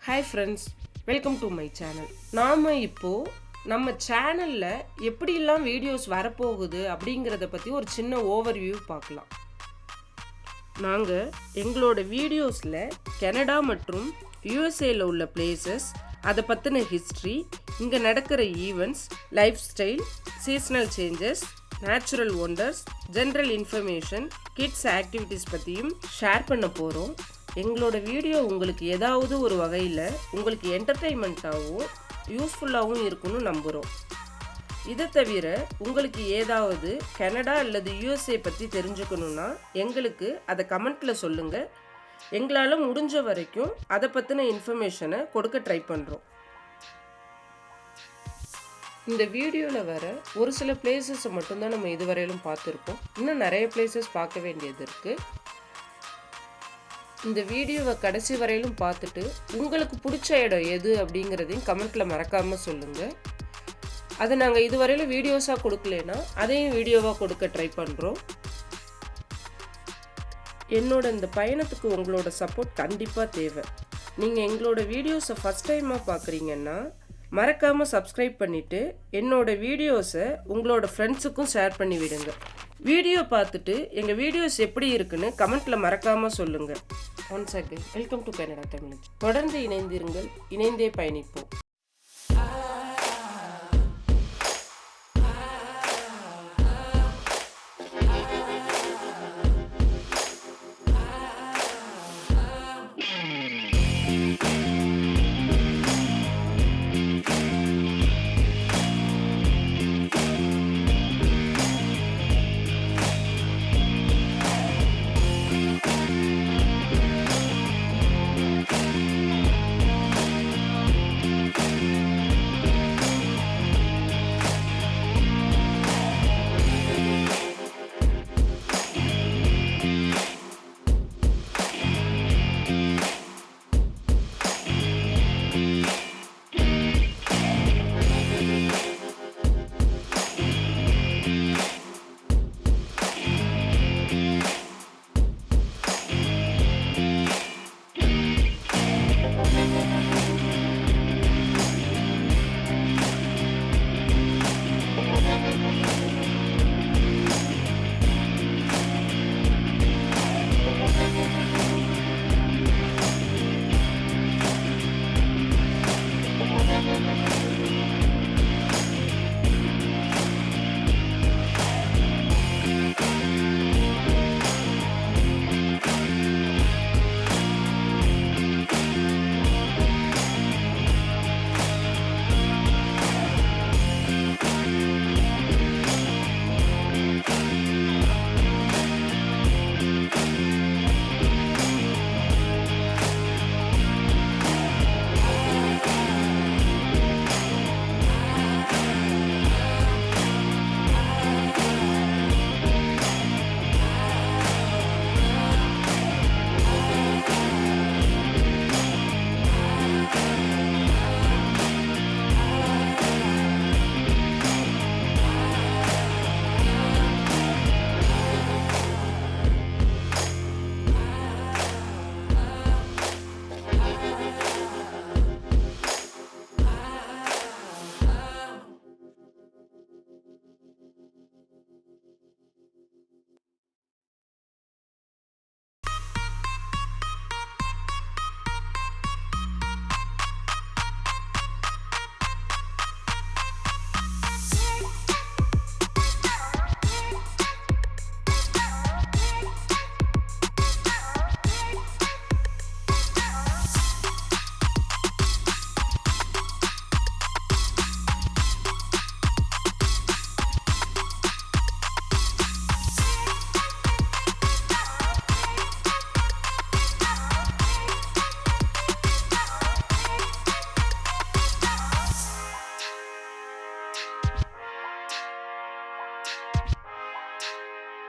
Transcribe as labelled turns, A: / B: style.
A: Hi friends, welcome to my channel. நாம் இப்போது நம்ம சேனலில் எப்படிலாம் வீடியோஸ் வரப்போகுது அப்படிங்கிறத பற்றி ஒரு சின்ன ஓவர்வியூ பார்க்கலாம். நாங்கள் எங்களோட வீடியோஸில் கனடா மற்றும் யூஎஸ்ஏல உள்ள பிளேசஸ், அதை பற்றின ஹிஸ்ட்ரி, இங்கே நடக்கிற events, life style, seasonal changes, natural wonders, general information, kids activities பற்றியும் ஷேர் பண்ண போகிறோம். எங்களோட வீடியோ உங்களுக்கு ஏதாவது ஒரு வகையில் உங்களுக்கு என்டர்டெயின்மெண்ட்டாகவும் யூஸ்ஃபுல்லாகவும் இருக்குன்னு நம்புகிறோம். இதை தவிர உங்களுக்கு ஏதாவது கனடா அல்லது யூஎஸ்ஏ பற்றி தெரிஞ்சுக்கணுன்னா எங்களுக்கு அதை கமெண்ட்டில் சொல்லுங்கள். எங்களால் முடிஞ்ச வரைக்கும் அதை பற்றின இன்ஃபர்மேஷனை கொடுக்க ட்ரை பண்ணுறோம். இந்த வீடியோவில் வர ஒரு சில பிளேசஸை மட்டும்தான் நம்ம இதுவரையிலும் பார்த்துருக்கோம். இன்னும் நிறைய பிளேசஸ் பார்க்க வேண்டியது இருக்குது. இந்த வீடியோவை கடைசி வரையிலும் பார்த்துட்டு உங்களுக்கு பிடிச்ச இடம் எது அப்படிங்கிறதையும் கமெண்ட்டில் மறக்காமல் சொல்லுங்கள். அதை நாங்கள் இதுவரையிலும் வீடியோஸாக கொடுக்கலனா அதையும் வீடியோவாக கொடுக்க ட்ரை பண்ணுறோம். என்னோட இந்த பயணத்துக்கு உங்களோட சப்போர்ட் கண்டிப்பாக தேவை. நீங்கள் எங்களோட வீடியோஸை ஃபஸ்ட் டைமாக பார்க்குறீங்கன்னா மறக்காமல் சப்ஸ்கிரைப் பண்ணிவிட்டு என்னோட வீடியோஸை உங்களோட ஃப்ரெண்ட்ஸுக்கும் ஷேர் பண்ணி விடுங்க. வீடியோ பார்த்துட்டு எங்கள் வீடியோஸ் எப்படி இருக்குன்னு கமெண்ட்டில் மறக்காமல் சொல்லுங்கள். Once again welcome to Canada Tamil. தொடர்ந்து இணைந்திருங்கள், இணைந்தே பயணிப்போம்.